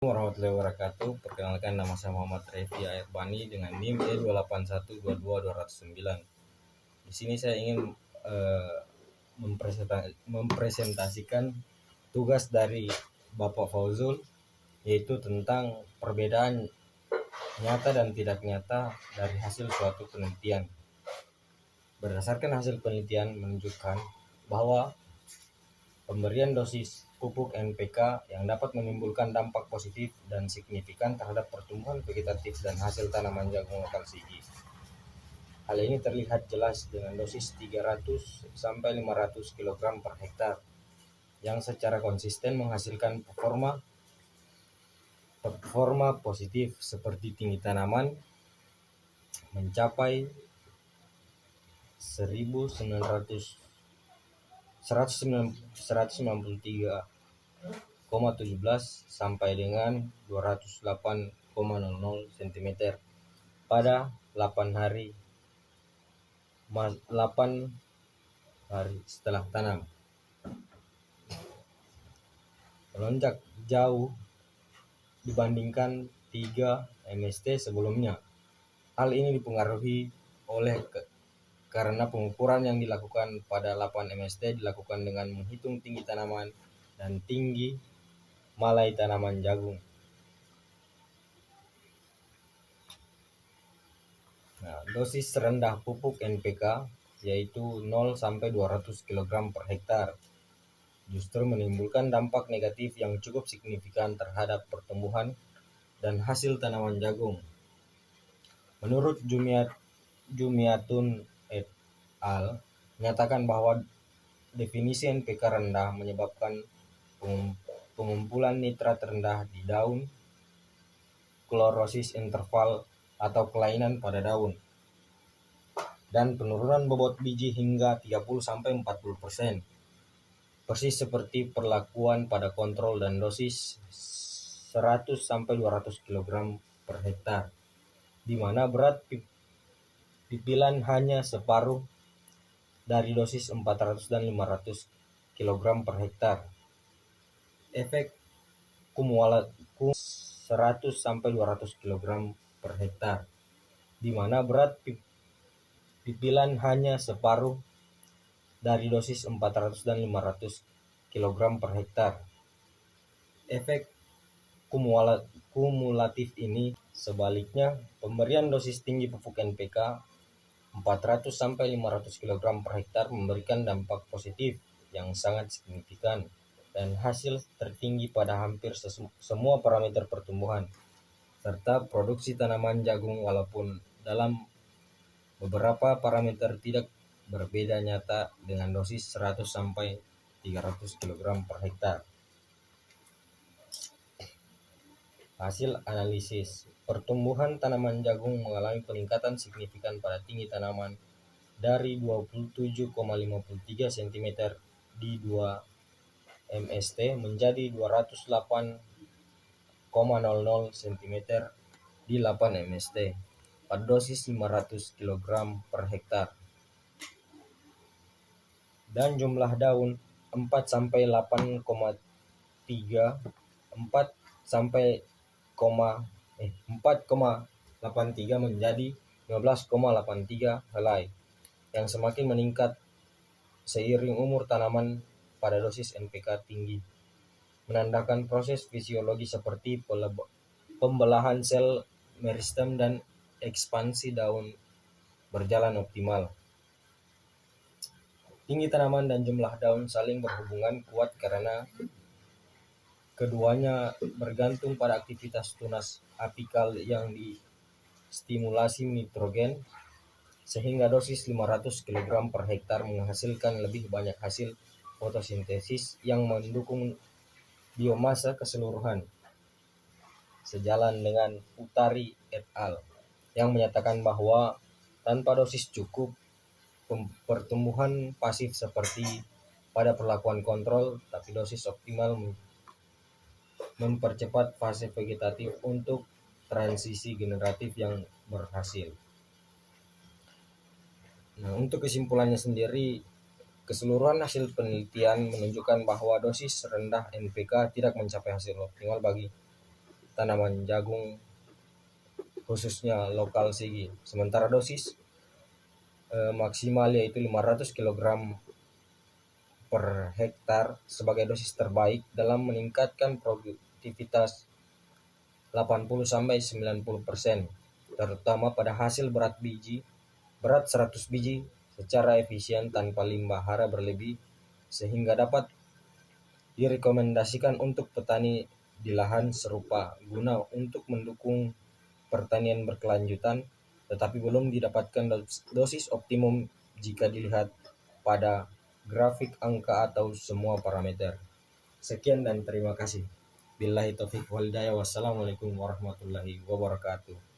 Warahmatullahi wabarakatuh. Perkenalkan, nama saya Muhammad Revi Bani dengan NIM E2812229. Di sini saya ingin mempresentasikan tugas dari Bapak Fauzul, yaitu tentang perbedaan nyata dan tidak nyata dari hasil suatu penelitian. Berdasarkan hasil penelitian menunjukkan bahwa pemberian dosis pupuk NPK yang dapat menimbulkan dampak positif dan signifikan terhadap pertumbuhan vegetatif dan hasil tanaman jagung lokal Sigi. Hal ini terlihat jelas dengan dosis 300 sampai 500 kg per hektar yang secara konsisten menghasilkan performa positif seperti tinggi tanaman mencapai 193,17 sampai dengan 208,00 cm pada 8 hari setelah tanam. Melonjak jauh dibandingkan 3 MST sebelumnya. Hal ini dipengaruhi karena pengukuran yang dilakukan pada 8 MST dilakukan dengan menghitung tinggi tanaman dan tinggi malai tanaman jagung. Dosis rendah pupuk NPK yaitu 0 sampai 200 kg per hektar justru menimbulkan dampak negatif yang cukup signifikan terhadap pertumbuhan dan hasil tanaman jagung. Menurut Jumiatun et al. Menyatakan bahwa definisi NPK rendah menyebabkan pengumpulan nitrat rendah di daun, klorosis interval atau kelainan pada daun, dan penurunan bobot biji hingga 30-40%. Persis seperti perlakuan pada kontrol dan dosis 100-200 kg per hektar, di mana berat pipilan hanya separuh dari dosis 400 dan 500 kg per hektar. Efek kumulatif 100-200 kg per hektar, di mana berat pipilan hanya separuh dari dosis 400 dan 500 kg per hektar. Efek kumulatif ini sebaliknya, pemberian dosis tinggi pupuk NPK 400-500 kg per hektar memberikan dampak positif yang sangat signifikan dan hasil tertinggi pada hampir semua parameter pertumbuhan serta produksi tanaman jagung, walaupun dalam beberapa parameter tidak berbeda nyata dengan dosis 100-300 kg per hektar. Hasil analisis, pertumbuhan tanaman jagung mengalami peningkatan signifikan pada tinggi tanaman dari 27,53 cm di 2 MST menjadi 208,00 cm di 8 MST pada dosis 500 kg per hektar. Dan jumlah daun 4,83 menjadi 15,83 helai, yang semakin meningkat seiring umur tanaman pada dosis NPK tinggi, menandakan proses fisiologi seperti pembelahan sel meristem dan ekspansi daun berjalan optimal. Tinggi tanaman dan jumlah daun saling berhubungan kuat karena keduanya bergantung pada aktivitas tunas apikal yang distimulasi nitrogen, sehingga dosis 500 kg per hektar menghasilkan lebih banyak hasil fotosintesis yang mendukung biomasa keseluruhan. Sejalan dengan Utari et al. Yang menyatakan bahwa tanpa dosis cukup, pertumbuhan pasif seperti pada perlakuan kontrol, tapi dosis optimal mempercepat fase vegetatif untuk transisi generatif yang berhasil. Untuk kesimpulannya sendiri, keseluruhan hasil penelitian menunjukkan bahwa dosis rendah NPK tidak mencapai hasil optimal bagi tanaman jagung khususnya lokal sigi. Sementara dosis maksimal yaitu 500 kg per hektar sebagai dosis terbaik dalam meningkatkan produktivitas 80-90%, terutama pada hasil berat 100 biji secara efisien tanpa limbah hara berlebih, sehingga dapat direkomendasikan untuk petani di lahan serupa guna untuk mendukung pertanian berkelanjutan, tetapi belum didapatkan dosis optimum jika dilihat pada grafik angka atau semua parameter. Sekian dan terima kasih. Billahi taufiq wal hidayah. Wassalamualaikum warahmatullahi wabarakatuh.